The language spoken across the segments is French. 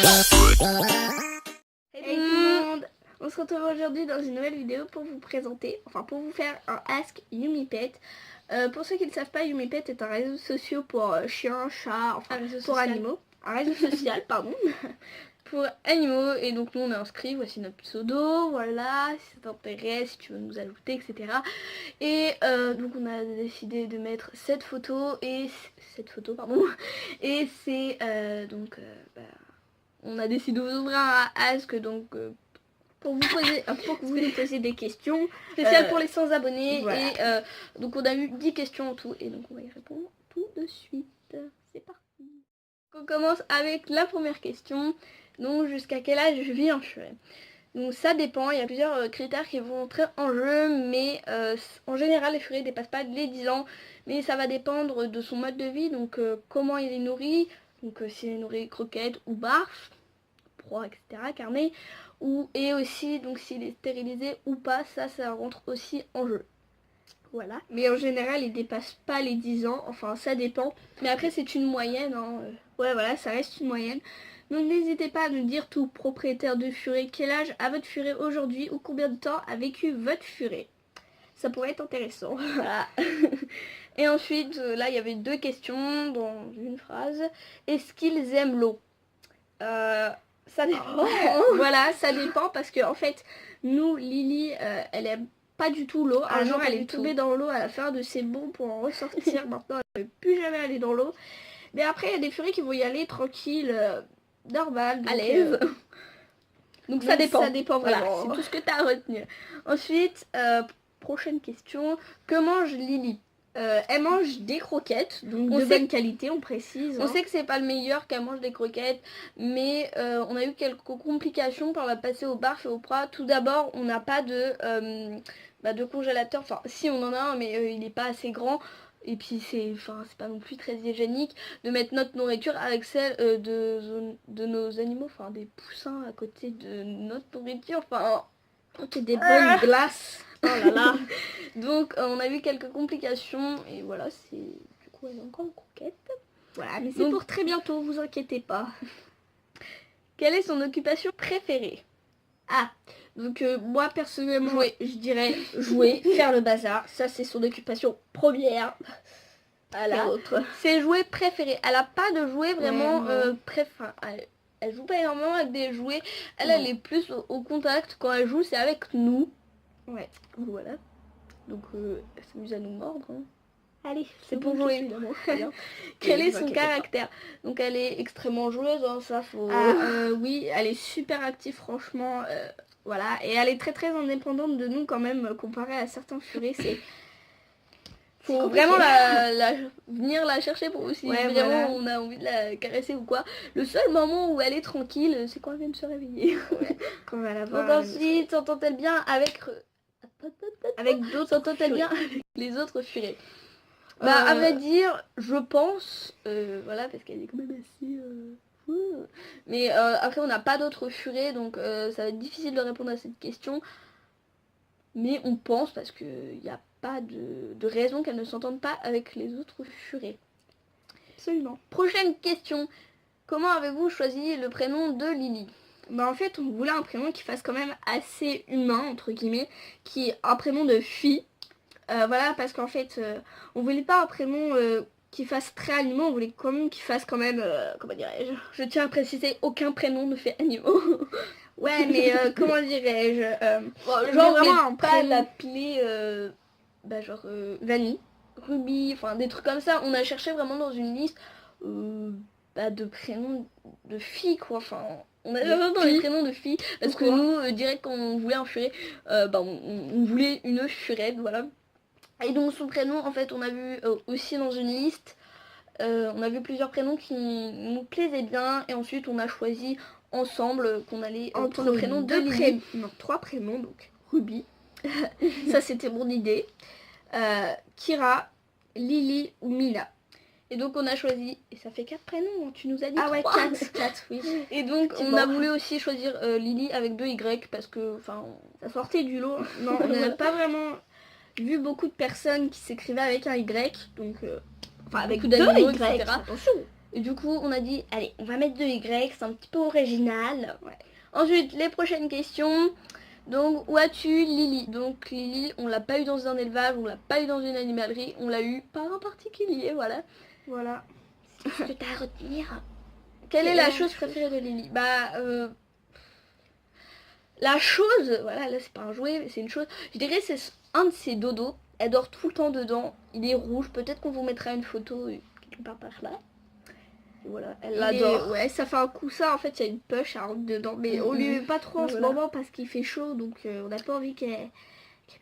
Hey tout le monde, on se retrouve aujourd'hui dans une nouvelle vidéo pour vous présenter, pour vous faire un Ask Yumipet. Pour ceux qui ne savent pas, Yumipet est un réseau social pour chiens, chats, pour animaux. Un réseau social, pardon, pour animaux. Et donc nous on est inscrits, voici notre pseudo, voilà, si ça t'intéresse, si tu veux nous ajouter, etc. Et donc on a décidé de mettre cette photo, et c'est on a décidé de vous ouvrir un Ask, donc pour que vous nous posiez des questions spéciales pour les 100 abonnés. Voilà. Et donc on a eu 10 questions en tout, et donc on va y répondre tout de suite. C'est parti. On commence avec la première question. Donc jusqu'à quel âge vit un furet? Donc ça dépend, il y a plusieurs critères qui vont entrer en jeu, mais en général les furets ne dépassent pas les 10 ans, mais ça va dépendre de son mode de vie, donc comment il est nourri, donc s'il est nourri croquettes ou barf, proie, etc., carnet, et aussi donc s'il est stérilisé ou pas, ça rentre aussi en jeu. Voilà. Mais en général, il dépasse pas les 10 ans, enfin ça dépend, mais après c'est une moyenne, hein. Ouais voilà, ça reste une moyenne. Donc n'hésitez pas à nous dire, tout propriétaire de furet, quel âge a votre furet aujourd'hui ou combien de temps a vécu votre furet. Ça pourrait être intéressant. Voilà. Et ensuite, là il y avait 2 questions dans une phrase. Est-ce qu'ils aiment l'eau? Ça dépend. Voilà, ça dépend parce que en fait, nous, Lily, elle aime pas du tout l'eau. Un jour, elle est tombée dans l'eau à la fin de ses bonds pour en ressortir. Maintenant, elle ne veut plus jamais aller dans l'eau. Mais après, il y a des furets qui vont y aller tranquille, normal, à l'aise. Donc ça dépend. Ça dépend vraiment. Voilà, c'est tout ce que tu as à retenir. Ensuite, prochaine question. Que mange Lily? Elle mange des croquettes, donc de bonne qualité, on précise. On sait que c'est pas le meilleur qu'elle mange des croquettes, mais on a eu quelques complications quand on va passer au barf et au proie. Tout d'abord, on n'a pas de congélateur, enfin si on en a un, mais il n'est pas assez grand. Et puis c'est pas non plus très hygiénique de mettre notre nourriture avec celle de nos animaux, enfin des poussins à côté de notre nourriture, des bonnes glaces. Oh là là. Donc on a eu quelques complications et voilà, c'est du coup elle est encore en croquette. Voilà, mais c'est pour très bientôt, vous inquiétez pas. Quelle est son occupation préférée? Ah, donc moi personnellement, je dirais jouer, faire le bazar. Ça c'est son occupation première. Voilà. C'est jouet préféré. Elle a pas de jouet vraiment elle joue pas énormément avec des jouets. Elle est plus au contact. Quand elle joue, c'est avec nous. Ouais. Voilà. Donc elle s'amuse à nous mordre. Hein. Allez, c'est pour jouer évidemment. Quel est son caractère? Donc elle est extrêmement joueuse, hein, ça faut. Oui, elle est super active franchement. Voilà, et elle est très très indépendante de nous quand même, comparée à certains furets. C'est faut vraiment venir la chercher pour aussi vraiment on a envie de la caresser ou quoi. Le seul moment où elle est tranquille, c'est quand elle vient de se réveiller. Quand elle va la voir. Donc ensuite, s'entend-elle bien avec d'autres? S'entend-elle bien avec les autres furets? À vrai dire, je pense, voilà, parce qu'elle est quand même assez. Mais après, on n'a pas d'autres furets, donc ça va être difficile de répondre à cette question. Mais on pense, parce qu'il n'y a pas de raison qu'elle ne s'entende pas avec les autres furets. Absolument. Prochaine question. Comment avez-vous choisi le prénom de Lily? En fait, on voulait un prénom qui fasse quand même assez humain, entre guillemets, qui est un prénom de fille. Voilà, parce qu'en fait, on voulait pas un prénom qui fasse très animaux, on voulait quand même qu'il fasse quand même, comment dirais-je, je tiens à préciser, aucun prénom ne fait animaux. Ouais, mais comment dirais-je, genre vraiment un pas l'appeler, Vanille, Ruby, des trucs comme ça. On a cherché vraiment dans une liste de prénoms de filles, quoi, on a vraiment dans les prénoms de filles, parce que nous, direct quand on voulait un furet, on voulait une furette, voilà. Et donc son prénom, en fait, on a vu aussi dans une liste, on a vu plusieurs prénoms qui nous plaisaient bien, et ensuite on a choisi ensemble qu'on allait entre le prénom de Lily. Non, 3 prénoms, donc Ruby, ça c'était mon idée, Kira, Lily ou Mina. Et donc on a choisi, et ça fait 4 prénoms, tu nous as dit 3. Ah ouais, 4 oui. Et donc on a voulu aussi choisir Lily avec 2 Y, parce que, ça sortait du lot. Non, on n'a pas vraiment vu beaucoup de personnes qui s'écrivaient avec un Y, donc avec 2 Y, etc. Attention. Et du coup, on a dit, allez, on va mettre de Y, c'est un petit peu original. Ouais. Ensuite, les prochaines questions. Donc, où as-tu Lily? Donc, Lily, on l'a pas eu dans un élevage, on l'a pas eu dans une animalerie, on l'a eu par un particulier, voilà. Voilà. Ce que t'as à retenir. Quelle est la chose préférée de Lily? La chose, voilà, là c'est pas un jouet, mais c'est une chose. Je dirais c'est un de ses dodos. Elle dort tout le temps dedans. Il est rouge. Peut-être qu'on vous mettra une photo quelque part par là. Et voilà, elle l'adore. Ouais, ça fait un coussin. En fait, il y a une poche à rentrer dedans. Mais on lui met pas trop en ce moment parce qu'il fait chaud. Donc on n'a pas envie qu'elle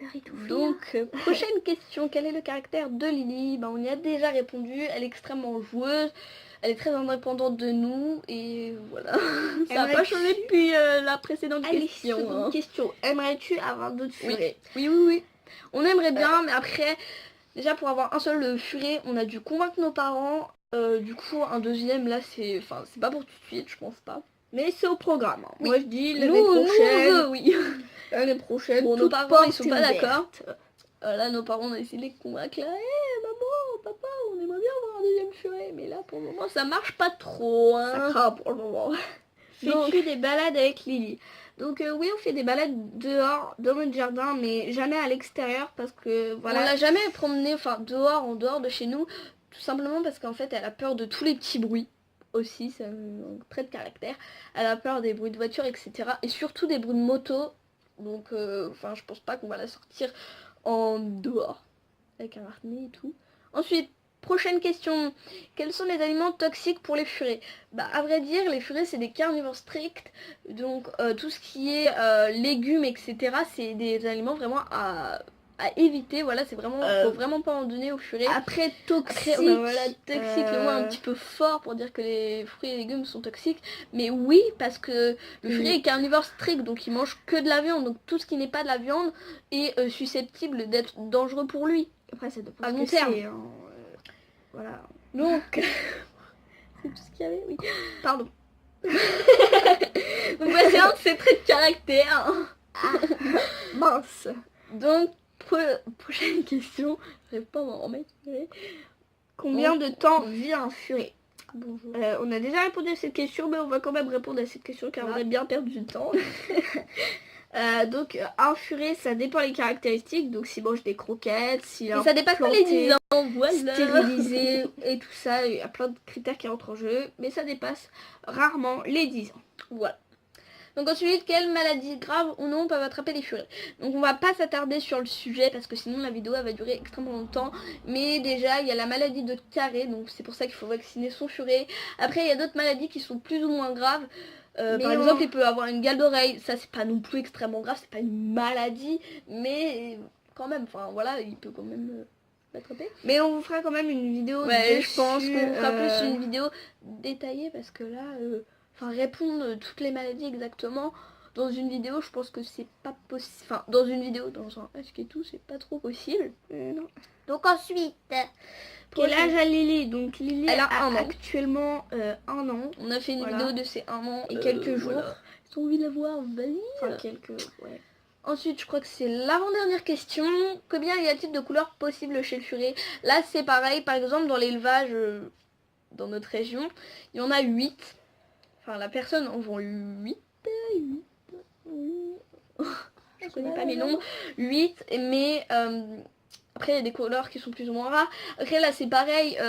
meure étouffée. Donc, prochaine question. Quel est le caractère de Lily? On y a déjà répondu. Elle est extrêmement joueuse. Elle est très indépendante de nous et voilà. Ça n'a pas changé depuis la précédente question. Question. Aimerais-tu avoir d'autres furets? Oui. On aimerait bien, mais après, déjà pour avoir un seul furet, on a dû convaincre nos parents. Du coup, un deuxième, là, c'est pas pour tout de suite, je pense pas. Mais c'est au programme. Hein. Oui. Moi, je dis l'année prochaine. Oui. L'année prochaine. Bon, nos parents, ils sont pas d'accord. Là, nos parents, on a essayé de les convaincre. Là, maman, papa, on aimerait bien avoir un deuxième furet. Mais là, pour le moment, ça marche pas trop. Hein. Ça craint pour le moment. Fais-tu des balades avec Lily? Donc oui, on fait des balades dehors, dans notre jardin, mais jamais à l'extérieur parce que voilà. On l'a jamais promenée, dehors, en dehors de chez nous, tout simplement parce qu'en fait, elle a peur de tous les petits bruits. Aussi, c'est un trait de caractère. Elle a peur des bruits de voiture, etc. Et surtout des bruits de moto. Donc, je pense pas qu'on va la sortir en dehors avec un harnais et tout. Ensuite, prochaine question. Quels sont les aliments toxiques pour les furets? À vrai dire, les furets, c'est des carnivores stricts. Donc, tout ce qui est légumes, etc., c'est des aliments vraiment à éviter. Voilà, c'est vraiment, faut vraiment pas en donner aux furets. Après, toxique, toxique, le mot un petit peu fort pour dire que les fruits et légumes sont toxiques. Mais oui, parce que le furet est carnivore strict, donc il mange que de la viande. Donc tout ce qui n'est pas de la viande est susceptible d'être dangereux pour lui. Après, ça dépend à long terme. Voilà. Donc, c'est tout ce qu'il y avait, oui. Pardon. Donc c'est un de ses traits de caractère. Mince. Donc, prochaine question. Je vais pas m'en remettre. Combien de temps vit un furet? Bonjour. On a déjà répondu à cette question, mais on va quand même répondre à cette question car on a bien perdu du temps. Donc un furet, ça dépend des caractéristiques. Donc s'il mange des croquettes, s'il ça dépasse pas les 10 ans, voilà. Stérilisé et tout ça, il y a plein de critères qui entrent en jeu, mais ça dépasse rarement les 10 ans. Voilà. Donc ensuite, quelles maladies graves ou non peuvent attraper les furets? Donc on va pas s'attarder sur le sujet parce que sinon la vidéo elle va durer extrêmement longtemps. Mais déjà il y a la maladie de Carré, donc c'est pour ça qu'il faut vacciner son furet. Après il y a d'autres maladies qui sont plus ou moins graves. Par exemple il peut avoir une gale d'oreille, ça c'est pas non plus extrêmement grave, c'est pas une maladie, mais quand même, il peut quand même l'attraper. Mais on vous fera quand même une vidéo. Ouais, je pense qu'on vous fera plus une vidéo détaillée parce que là... répondre toutes les maladies exactement dans une vidéo, je pense que c'est pas possible. Dans une vidéo, dans un HQ et tout, c'est pas trop possible. Non. Donc ensuite, quel âge a Lily? Donc Lily elle a actuellement 1 an. On a fait une vidéo de ses 1 an et quelques jours. Voilà. Si tu as envie de la voir, vas-y. Ouais. Ensuite, je crois que c'est l'avant-dernière question. Combien y a-t-il de couleurs possibles chez le furet? Là, c'est pareil. Par exemple, dans l'élevage, dans notre région, il y en a 8. La personne en vend 8. Je connais pas mes nombres. 8, mais après il y a des couleurs qui sont plus ou moins rares. Après là c'est pareil,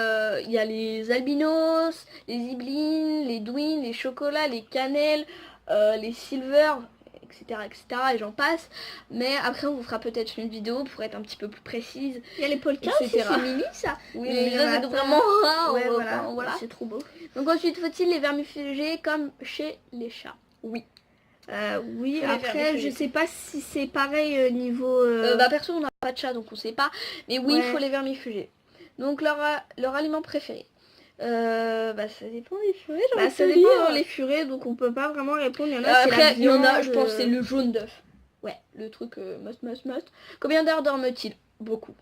il y a les albinos, les iblines, les douines, les chocolats, les cannelles, les silver, etc. et j'en passe. Mais après on vous fera peut-être une vidéo pour être un petit peu plus précise. Il y a les polkas aussi, c'est mini ça. Oui, mais ça c'est vraiment rare. Ouais, voilà. C'est trop beau. Donc ensuite, faut-il les vermifugés comme chez les chats? Oui. Oui, après je sais pas si c'est pareil niveau... Perso on n'a pas de chat donc on sait pas. Mais oui, il faut les vermifuger. Donc leur aliment préféré. Ça dépend des furets. Ça dépend des furets, donc on peut pas vraiment répondre. Il y en a, après, il y en a, je pense c'est le jaune d'œuf. Ouais, le truc must. Combien d'heures dorment-ils? Beaucoup.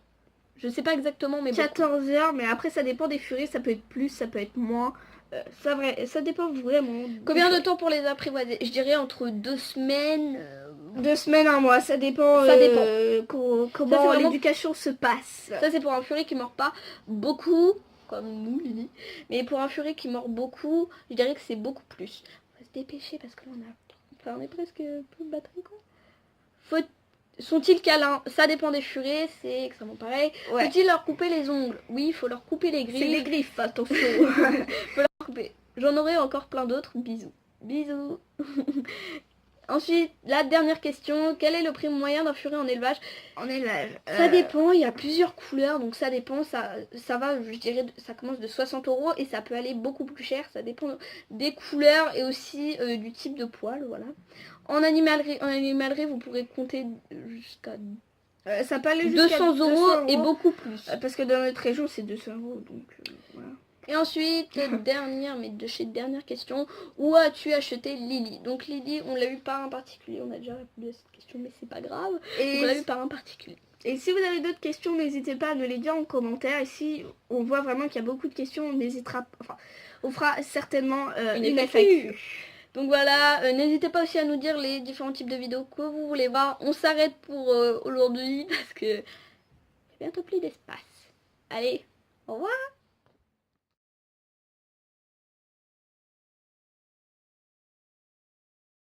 Je sais pas exactement, mais 14 heures, mais après ça dépend des furets, ça peut être plus, ça peut être moins. Ça dépend vraiment. Combien de temps pour les apprivoiser? Je dirais entre 2 semaines. 2 semaines, 1 mois, ça dépend. Comment l'éducation se passe. Ça c'est pour un furet qui mord pas beaucoup. comme nous, Lily. Mais pour un furet qui mord beaucoup, je dirais que c'est beaucoup plus. On va se dépêcher parce que là on est presque peu de batterie quoi. Sont-ils câlins? Ça dépend des furets, c'est extrêmement pareil. Ouais. Faut-il leur couper les ongles? Oui, il faut leur couper les griffes. C'est des griffes, attention. Faut leur couper. J'en aurai encore plein d'autres. Bisous. Bisous. Ensuite, la dernière question. Quel est le prix moyen d'un furet en élevage? En élevage. Ça dépend, il y a plusieurs couleurs, donc ça dépend, ça va, je dirais, ça commence de 60 € et ça peut aller beaucoup plus cher, ça dépend des couleurs et aussi du type de poil, voilà. En animalerie, vous pourrez compter jusqu'à... ça peut aller jusqu'à 200 € et beaucoup plus. Parce que dans notre région, c'est 200 €, donc voilà. Et ensuite, dernière question, où as-tu acheté Lily? Donc Lily, on l'a eu par un particulier, on a déjà répondu à cette question, mais c'est pas grave. Et on l'a eu par un particulier. Et si vous avez d'autres questions, n'hésitez pas à nous les dire en commentaire. Et si on voit vraiment qu'il y a beaucoup de questions, on fera certainement une FAQ. Donc voilà, n'hésitez pas aussi à nous dire les différents types de vidéos que vous voulez voir. On s'arrête pour aujourd'hui parce que il y a bientôt plus d'espace. Allez, au revoir.